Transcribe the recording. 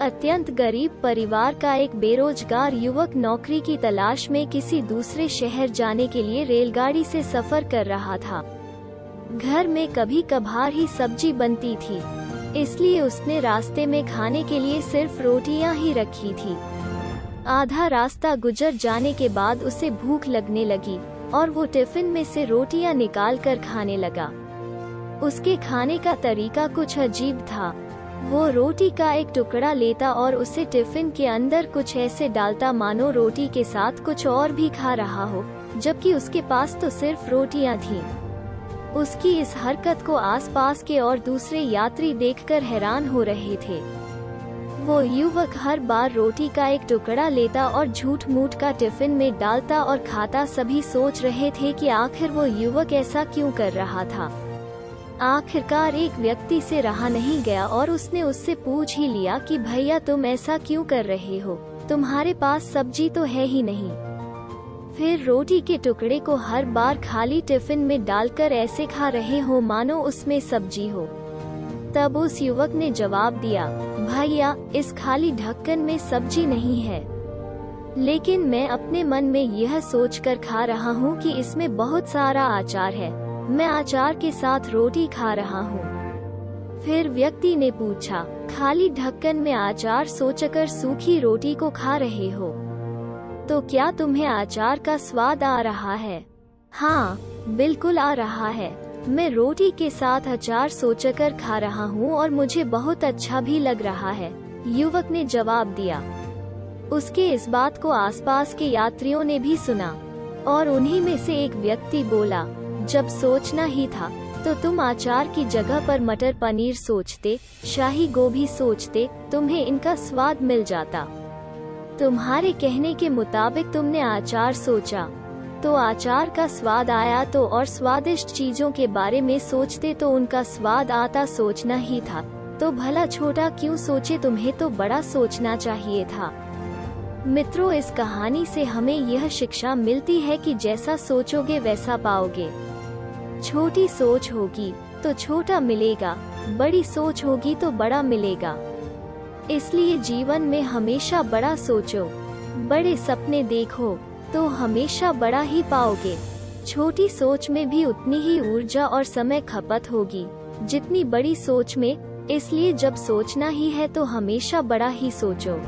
अत्यंत गरीब परिवार का एक बेरोजगार युवक नौकरी की तलाश में किसी दूसरे शहर जाने के लिए रेलगाड़ी से सफर कर रहा था। घर में कभी कभार ही सब्जी बनती थी, इसलिए उसने रास्ते में खाने के लिए सिर्फ रोटियां ही रखी थी। आधा रास्ता गुजर जाने के बाद उसे भूख लगने लगी और वो टिफिन में से रोटियां निकाल कर खाने लगा। उसके खाने का तरीका कुछ अजीब था। वो रोटी का एक टुकड़ा लेता और उसे टिफिन के अंदर कुछ ऐसे डालता मानो रोटी के साथ कुछ और भी खा रहा हो, जबकि उसके पास तो सिर्फ रोटियां थीं। उसकी इस हरकत को आसपास के और दूसरे यात्री देखकर हैरान हो रहे थे। वो युवक हर बार रोटी का एक टुकड़ा लेता और झूठ मूठ का टिफिन में डालता और खाता। सभी सोच रहे थे कि आखिर वो युवक ऐसा क्यों कर रहा था। आखिरकार एक व्यक्ति से रहा नहीं गया और उसने उससे पूछ ही लिया कि भैया तुम ऐसा क्यों कर रहे हो, तुम्हारे पास सब्जी तो है ही नहीं। फिर रोटी के टुकड़े को हर बार खाली टिफिन में डालकर ऐसे खा रहे हो मानो उसमें सब्जी हो। तब उस युवक ने जवाब दिया, भैया इस खाली ढक्कन में सब्जी नहीं है, लेकिन मैं अपने मन में यह सोचकर खा रहा हूँ कि इसमें बहुत सारा अचार है, मैं अचार के साथ रोटी खा रहा हूँ। फिर व्यक्ति ने पूछा, खाली ढक्कन में अचार सोचकर सूखी रोटी को खा रहे हो, तो क्या तुम्हें अचार का स्वाद आ रहा है? हाँ, बिल्कुल आ रहा है। मैं रोटी के साथ अचार सोचकर खा रहा हूँ और मुझे बहुत अच्छा भी लग रहा है, युवक ने जवाब दिया। उसके इस बात को आसपास के यात्रियों ने भी सुना और उन्हीं में से एक व्यक्ति बोला, जब सोचना ही था तो तुम अचार की जगह पर मटर पनीर सोचते, शाही गोभी सोचते, तुम्हें इनका स्वाद मिल जाता। तुम्हारे कहने के मुताबिक तुमने अचार सोचा तो अचार का स्वाद आया, तो और स्वादिष्ट चीजों के बारे में सोचते तो उनका स्वाद आता। सोचना ही था तो भला छोटा क्यों सोचे, तुम्हें तो बड़ा सोचना चाहिए था। मित्रों, इस कहानी से हमें यह शिक्षा मिलती है कि जैसा सोचोगे वैसा पाओगे। छोटी सोच होगी तो छोटा मिलेगा, बड़ी सोच होगी तो बड़ा मिलेगा। इसलिए जीवन में हमेशा बड़ा सोचो, बड़े सपने देखो तो हमेशा बड़ा ही पाओगे। छोटी सोच में भी उतनी ही ऊर्जा और समय खपत होगी जितनी बड़ी सोच में, इसलिए जब सोचना ही है तो हमेशा बड़ा ही सोचो।